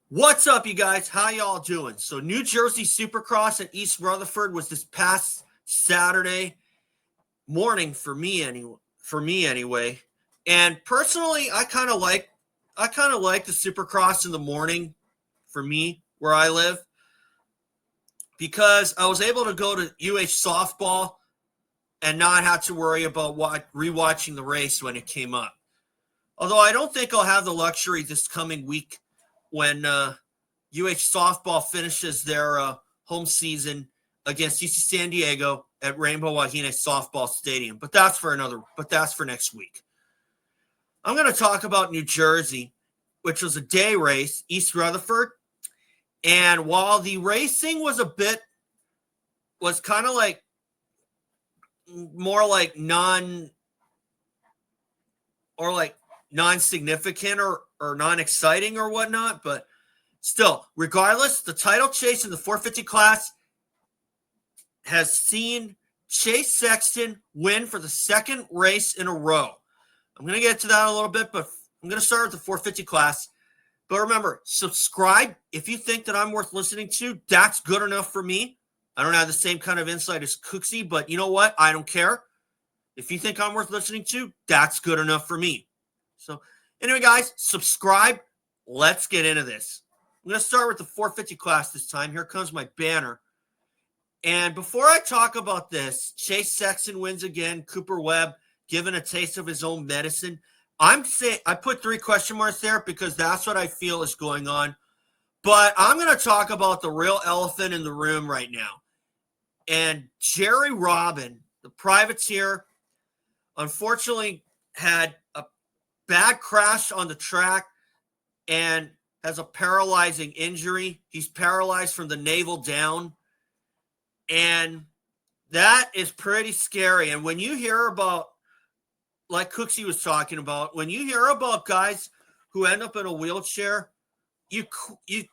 What's up, you guys? How y'all doing? So, New Jersey Supercross at East Rutherford was this past Saturday morning for me anyway. And personally, I kind of like the Supercross in the morning for me where I live because I was able to go to UH softball and not have to worry about rewatching the race when it came up. Although I don't think I'll have the luxury this coming week when UH softball finishes their home season against UC San Diego at Rainbow Wahine Softball Stadium. But that's for next week. I'm going to talk about New Jersey, which was a day race, East Rutherford. And while the racing was kind of like more like non-significant or non-exciting or whatnot, but still, regardless, the title chase in the 450 class has seen Chase Sexton win for the second race in a row. I'm going to get to that a little bit, but I'm going to start with the 450 class. But remember, subscribe if you think that I'm worth listening to. That's good enough for me. I don't have the same kind of insight as Cooksey, but you know what? I don't care. If you think I'm worth listening to, that's good enough for me. So anyway, guys, subscribe. Let's get into this. I'm going to start with the 450 class this time. Here comes my banner. And before I talk about this, Chase Sexton wins again. Cooper Webb given a taste of his own medicine. I put 3 question marks there because that's what I feel is going on. But I'm going to talk about the real elephant in the room right now. And Jerry Robin, the privateer, unfortunately had a bad crash on the track and has a paralyzing injury. He's paralyzed from the navel down. And that is pretty scary. And when you hear about, like Cooksey was talking about, when you hear about guys who end up in a wheelchair, you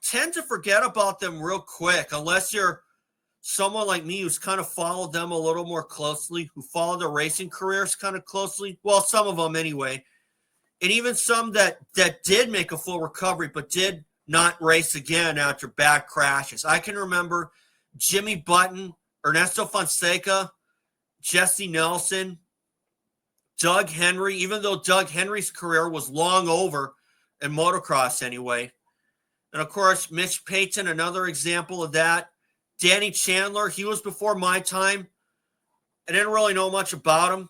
tend to forget about them real quick, unless you're someone like me who's kind of followed them a little more closely, who followed their racing careers kind of closely. Well, some of them anyway. And even some that did make a full recovery but did not race again after bad crashes. I can remember Jimmy Button, Ernesto Fonseca, Jesse Nelson, Doug Henry, even though Doug Henry's career was long over in motocross anyway. And, of course, Mitch Payton, another example of that. Danny Chandler, he was before my time. I didn't really know much about him,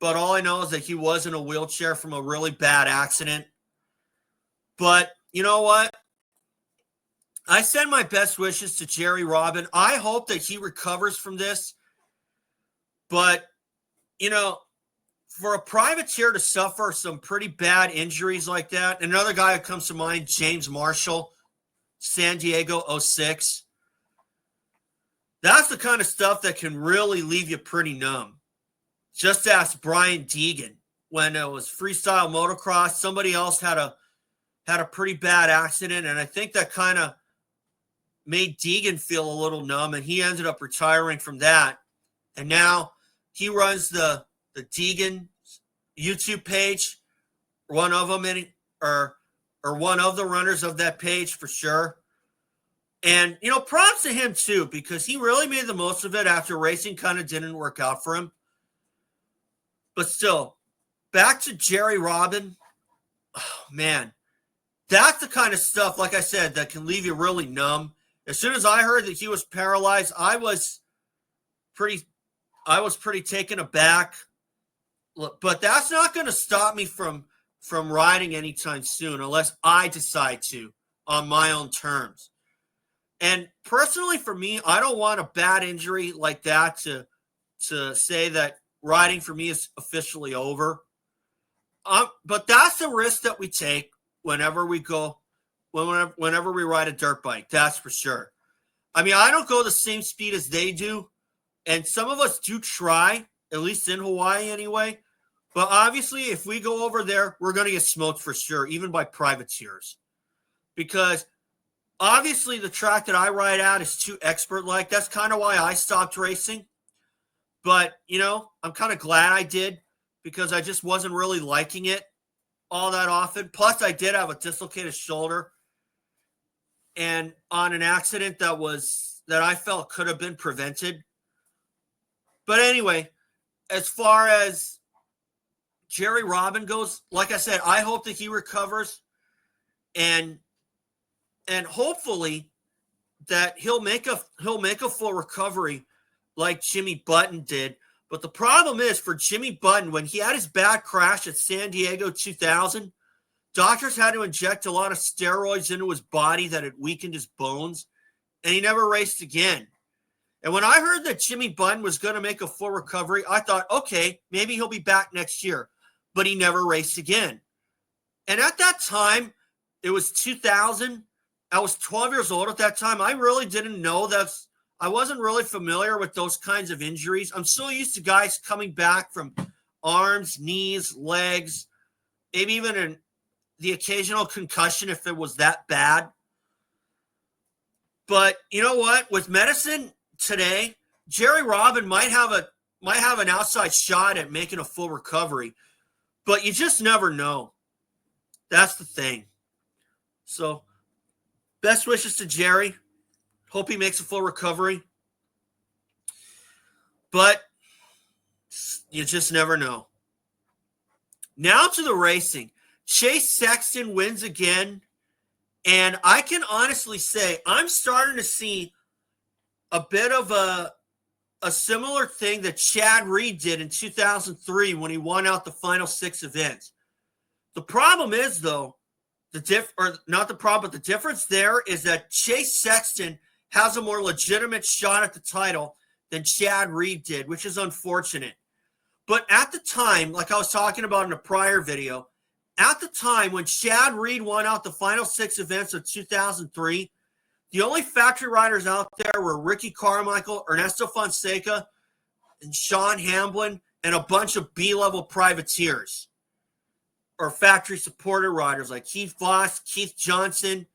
but all I know is that he was in a wheelchair from a really bad accident. But you know what? I send my best wishes to Jerry Robin. I hope that he recovers from this. But, you know, for a privateer to suffer some pretty bad injuries like that, another guy who comes to mind, James Marshall, San Diego 06. That's the kind of stuff that can really leave you pretty numb. Just ask Brian Deegan when it was freestyle motocross. Somebody else had a pretty bad accident, and I think that kind of made Deegan feel a little numb, and he ended up retiring from that. And now he runs the Deegan YouTube page, one of them or one of the runners of that page for sure. And, you know, props to him too, because he really made the most of it after racing kind of didn't work out for him. But still, back to Jerry Robin. Oh, man, that's the kind of stuff, like I said, that can leave you really numb. As soon as I heard that he was paralyzed, I was pretty taken aback. But that's not going to stop me from riding anytime soon unless I decide to on my own terms. And personally, for me, I don't want a bad injury like that to say that riding for me is officially over. But that's the risk that we take whenever we ride a dirt bike. That's for sure. I mean, I don't go the same speed as they do. And some of us do try, at least in Hawaii anyway. But obviously, if we go over there, we're going to get smoked for sure, even by privateers. Because obviously the track that I ride at is too expert-like. That's kind of why I stopped racing. But, you know, I'm kind of glad I did because I just wasn't really liking it all that often. Plus, I did have a dislocated shoulder. and on an accident that I felt could have been prevented. But anyway, as far as Jerry Robin goes, like I said, I hope that he recovers and hopefully that he'll make a full recovery like Jimmy Button did. But the problem is for Jimmy Button, when he had his bad crash at San Diego 2000, doctors had to inject a lot of steroids into his body that had weakened his bones, and he never raced again. And when I heard that Jimmy Button was going to make a full recovery, I thought, okay, maybe he'll be back next year. But he never raced again. And at that time, it was 2000. I was 12 years old at that time. I really didn't know that. I wasn't really familiar with those kinds of injuries. I'm so used to guys coming back from arms, knees, legs, maybe even the occasional concussion if it was that bad. But you know what? With medicine today, Jerry Robin might have an outside shot at making a full recovery, but you just never know. That's the thing. So, best wishes to Jerry. Hope he makes a full recovery. But you just never know. Now to the racing. Chase Sexton wins again. And I can honestly say I'm starting to see a bit of a similar thing that Chad Reed did in 2003 when he won out the final 6 events. The problem is, though, the difference there is that Chase Sexton has a more legitimate shot at the title than Chad Reed did, which is unfortunate. But at the time, like I was talking about in a prior video, at the time when Chad Reed won out the final 6 events of 2003, the only factory riders out there were Ricky Carmichael, Ernesto Fonseca, and Sean Hamblin, and a bunch of B-level privateers or factory supporter riders like Keith Voss, Keith Johnson,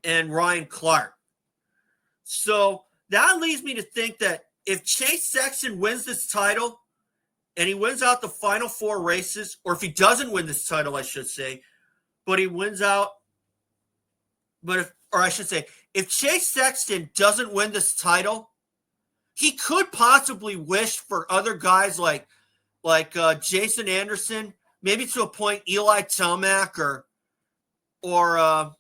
and Ryan Clark. So that leads me to think that if Chase Sexton wins this title and he wins out the final 4 races, or if he doesn't win this title, I should say, but he wins out, if Chase Sexton doesn't win this title, he could possibly wish for other guys like Jason Anderson, maybe to a point Eli Tomac or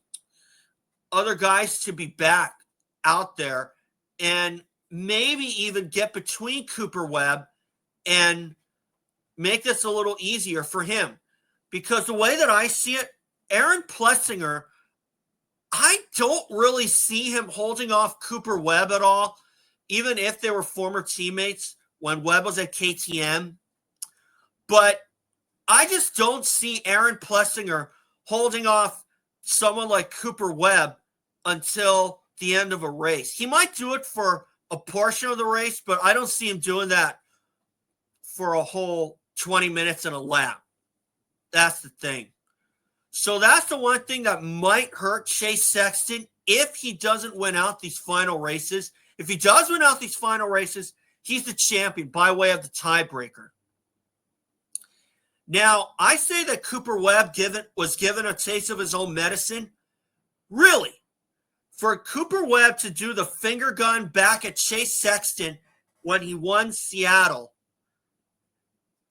other guys to be back out there and maybe even get between Cooper Webb and make this a little easier for him. Because the way that I see it, Aaron Plessinger, I don't really see him holding off Cooper Webb at all, even if they were former teammates when Webb was at KTM. But I just don't see Aaron Plessinger holding off someone like Cooper Webb until the end of a race. He might do it for a portion of the race, but I don't see him doing that for a whole 20 minutes and a lap. That's the thing. So that's the one thing that might hurt Chase Sexton if he doesn't win out these final races. If he does win out these final races, he's the champion by way of the tiebreaker. Now, I say that Cooper Webb was given a taste of his own medicine. Really? For Cooper Webb to do the finger gun back at Chase Sexton when he won Seattle,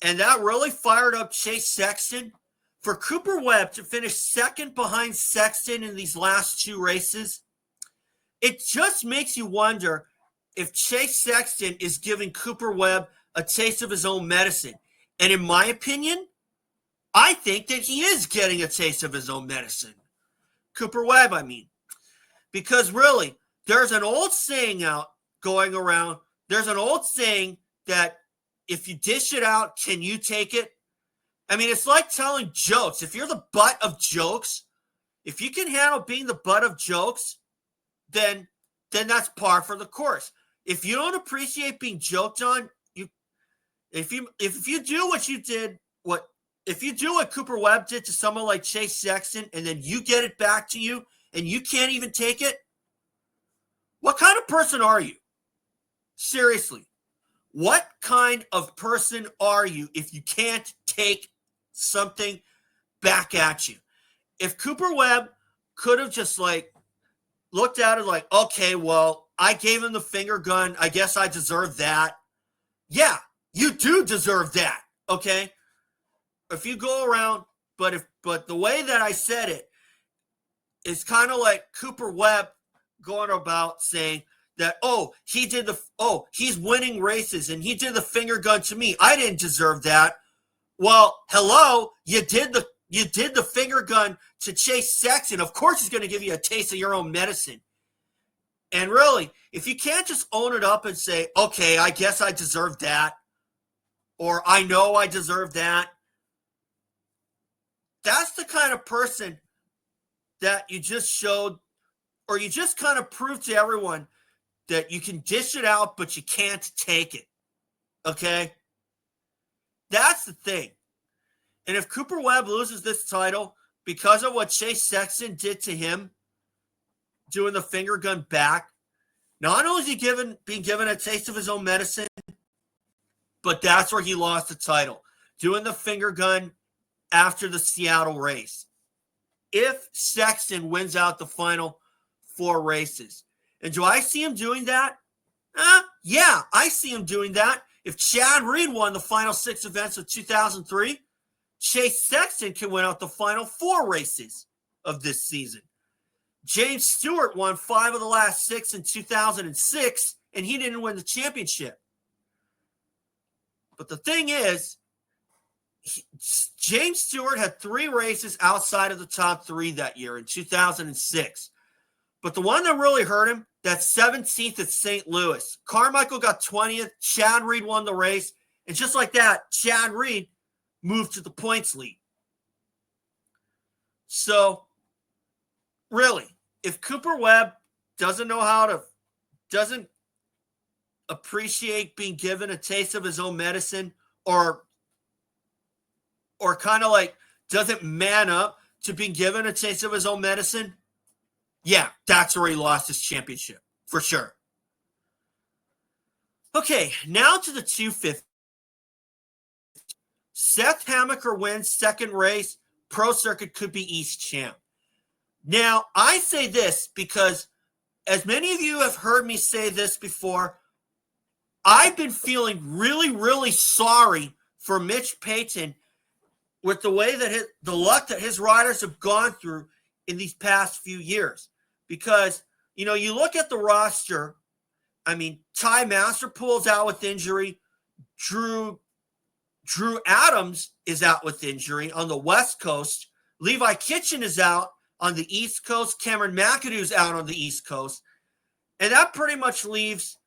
and that really fired up Chase Sexton. For Cooper Webb to finish second behind Sexton in these last 2 races, it just makes you wonder if Chase Sexton is giving Cooper Webb a taste of his own medicine. And in my opinion, I think that he is getting a taste of his own medicine. Cooper Webb, I mean. Because really, there's an old saying going around. There's an old saying that if you dish it out, can you take it? I mean, it's like telling jokes. If you're the butt of jokes, if you can handle being the butt of jokes, then that's par for the course. If you don't appreciate being joked on, if you do what Cooper Webb did to someone like Chase Sexton, and then you get it back to you, and you can't even take it, what kind of person are you? Seriously. What kind of person are you if you can't take something back at you? If Cooper Webb could have just looked at it like, okay, well, I gave him the finger gun. I guess I deserve that. Yeah, you do deserve that, okay? If you go around, but the way that I said it is kind of like Cooper Webb going about saying that, he's winning races and he did the finger gun to me. I didn't deserve that. Well, hello, you did the finger gun to Chase Sexton. Of course he's going to give you a taste of your own medicine. And really, if you can't just own it up and say, okay, I guess I deserve that, or I know I deserve that, that's the kind of person that you just showed, or you just kind of proved to everyone that you can dish it out, but you can't take it. Okay? That's the thing. And if Cooper Webb loses this title because of what Chase Sexton did to him, doing the finger gun back, not only is he being given a taste of his own medicine, but that's where he lost the title, doing the finger gun after the Seattle race. If Sexton wins out the final 4 races. And do I see him doing that? Yeah, I see him doing that. If Chad Reed won the final 6 events of 2003, Chase Sexton can win out the final 4 races of this season. James Stewart won 5 of the last 6 in 2006, and he didn't win the championship. But the thing is, James Stewart had 3 races outside of the top 3 that year in 2006. But the one that really hurt him, that's 17th at St. Louis. Carmichael got 20th. Chad Reed won the race. And just like that, Chad Reed moved to the points lead. So, really, if Cooper Webb doesn't appreciate being given a taste of his own medicine, or kind of like doesn't man up to being given a taste of his own medicine, yeah, that's where he lost his championship, for sure. Okay, now to the 250. Seth Hammaker wins second race. Pro Circuit could be East champ. Now, I say this because, as many of you have heard me say this before, I've been feeling really, really sorry for Mitch Payton with the way that the luck that his riders have gone through in these past few years. Because, you look at the roster, I mean, Ty Masterpool's out with injury. Drew Adams is out with injury on the West Coast. Levi Kitchen is out on the East Coast. Cameron McAdoo's out on the East Coast. And that pretty much leaves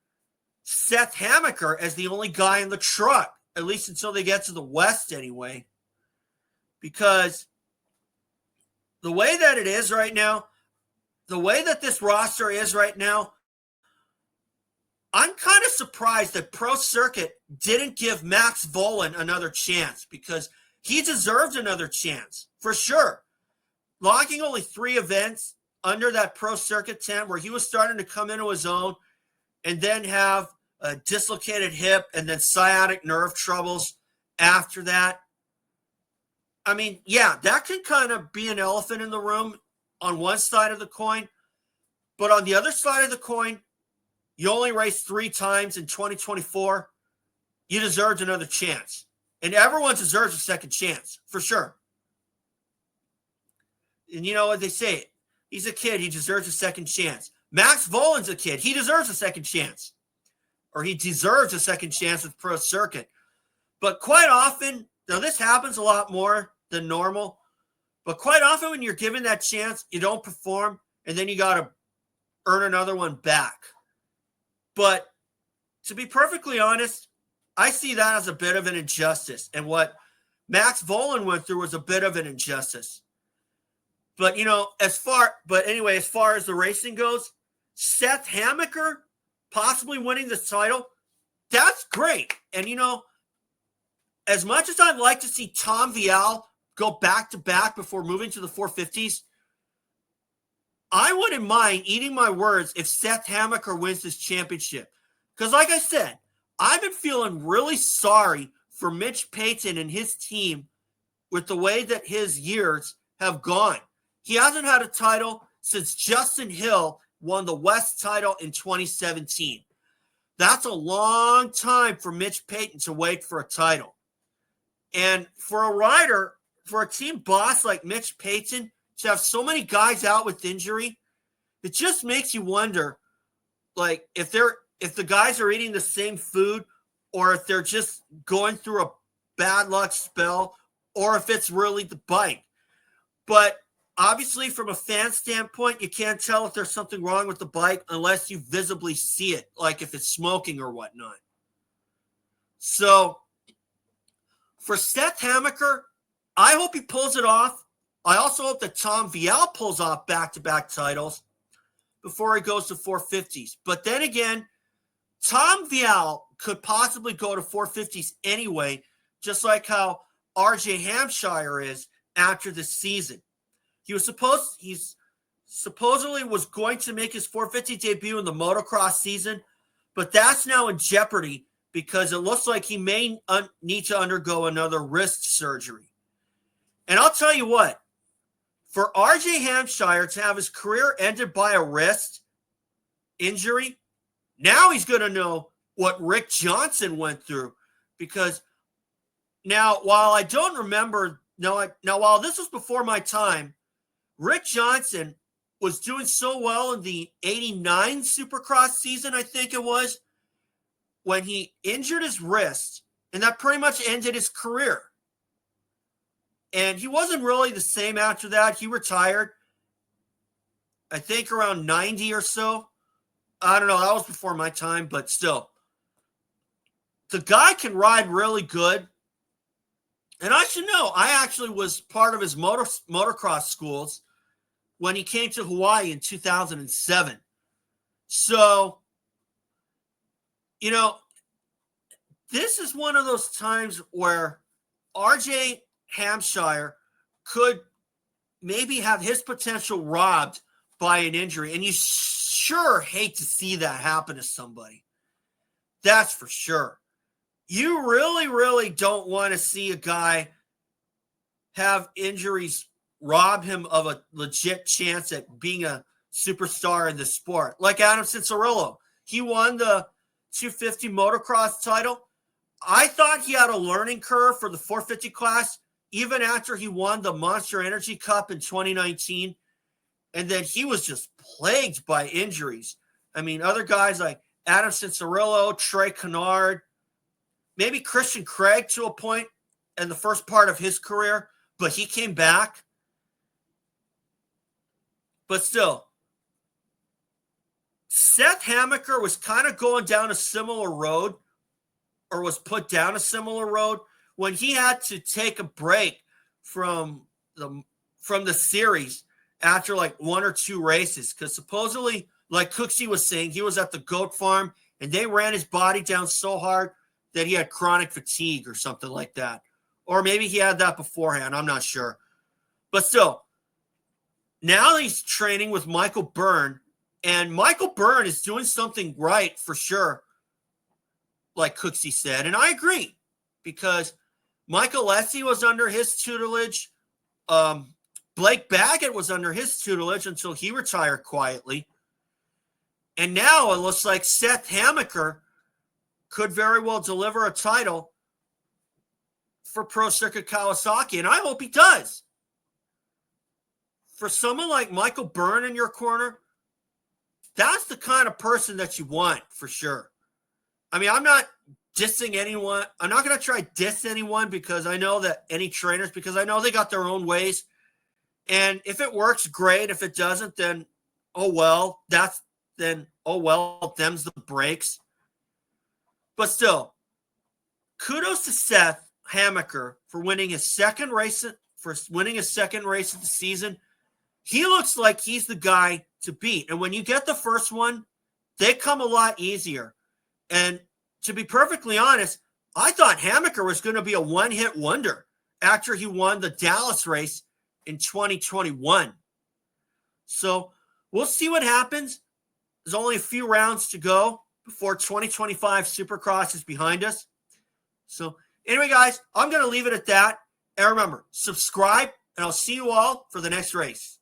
Seth Hammaker as the only guy in the truck, at least until they get to the West anyway. Because the way that it is right now, the way that this roster is right now, I'm kind of surprised that Pro Circuit didn't give Max Vohland another chance, because he deserved another chance, for sure. Logging only 3 events under that Pro Circuit tent where he was starting to come into his own, and then have a dislocated hip and then sciatic nerve troubles after that. I mean, yeah, that can kind of be an elephant in the room on one side of the coin. But on the other side of the coin, you only raced 3 times in 2024. You deserved another chance. And everyone deserves a second chance, for sure. And you know what they say? He's a kid. He deserves a second chance. Max Vohland's a kid. He deserves a second chance. Or he deserves a second chance with Pro Circuit. But quite often, now this happens a lot more than normal, but quite often when you're given that chance, you don't perform, and then you got to earn another one back. But to be perfectly honest, I see that as a bit of an injustice. And what Max Vohland went through was a bit of an injustice. But, as far as the racing goes, Seth Hammaker possibly winning the title, that's great. And, as much as I'd like to see Tom Vialle go back-to-back before moving to the 450s, I wouldn't mind eating my words if Seth Hammaker wins this championship. Because like I said, I've been feeling really sorry for Mitch Payton and his team with the way that his years have gone. He hasn't had a title since Justin Hill won the West title in 2017. That's a long time for Mitch Payton to wait for a title. And for a rider, for a team boss like Mitch Payton, to have so many guys out with injury, it just makes you wonder, like, if the guys are eating the same food, or if they're just going through a bad luck spell, or if it's really the bike. But obviously, from a fan standpoint, you can't tell if there's something wrong with the bike unless you visibly see it, like if it's smoking or whatnot. So, for Seth Hammaker, I hope he pulls it off. I also hope that Tom Vialle pulls off back-to-back titles before he goes to 450s. But then again, Tom Vialle could possibly go to 450s anyway, just like how RJ Hampshire is after the season. He's supposedly was going to make his 450 debut in the motocross season, but that's now in jeopardy because it looks like he may need to undergo another wrist surgery. And I'll tell you what, for RJ Hampshire to have his career ended by a wrist injury, now he's going to know what Rick Johnson went through. Because now, while I don't remember, while this was before my time, Rick Johnson was doing so well in the 89 Supercross season, I think it was, when he injured his wrist, and that pretty much ended his career. And he wasn't really the same after that. He retired, I think, around 90 or so. I don't know. That was before my time, but still. The guy can ride really good. And I should know, I actually was part of his motocross schools when he came to Hawaii in 2007. So, this is one of those times where RJ Hampshire could maybe have his potential robbed by an injury. And you sure hate to see that happen to somebody. That's for sure. You really, really don't want to see a guy have injuries rob him of a legit chance at being a superstar in the sport. Like Adam Cincerillo. He won the 250 motocross title. I thought he had a learning curve for the 450 class, even after he won the Monster Energy Cup in 2019. And then he was just plagued by injuries. I mean, other guys like Adam Cincerillo, Trey Kennard, maybe Christian Craig to a point in the first part of his career, but he came back. But still, Seth Hammaker was kind of going down a similar road, or was put down a similar road, when he had to take a break from the series after like one or two races. Because supposedly, like Cooksey was saying, he was at the goat farm and they ran his body down so hard that he had chronic fatigue or something like that. Or maybe he had that beforehand. I'm not sure. But still, now he's training with Michael Byrne, and Michael Byrne is doing something right for sure, like Cooksey said. And I agree, because Michael Lessie was under his tutelage. Blake Baggett was under his tutelage until he retired quietly. And now it looks like Seth Hammaker could very well deliver a title for Pro Circuit Kawasaki, and I hope he does. For someone like Michael Byrne in your corner, that's the kind of person that you want for sure. I mean, I'm not dissing anyone. I'm not going to try to diss anyone because I know that any trainers, because I know they got their own ways. And if it works, great. If it doesn't, then oh well. Them's the breaks. But still, kudos to Seth Hammaker for winning his second race of the season. He looks like he's the guy to beat. And when you get the first one, they come a lot easier. And to be perfectly honest, I thought Hammaker was going to be a one-hit wonder after he won the Dallas race in 2021. So we'll see what happens. There's only a few rounds to go before 2025 Supercross is behind us. So anyway, guys, I'm going to leave it at that. And remember, subscribe, and I'll see you all for the next race.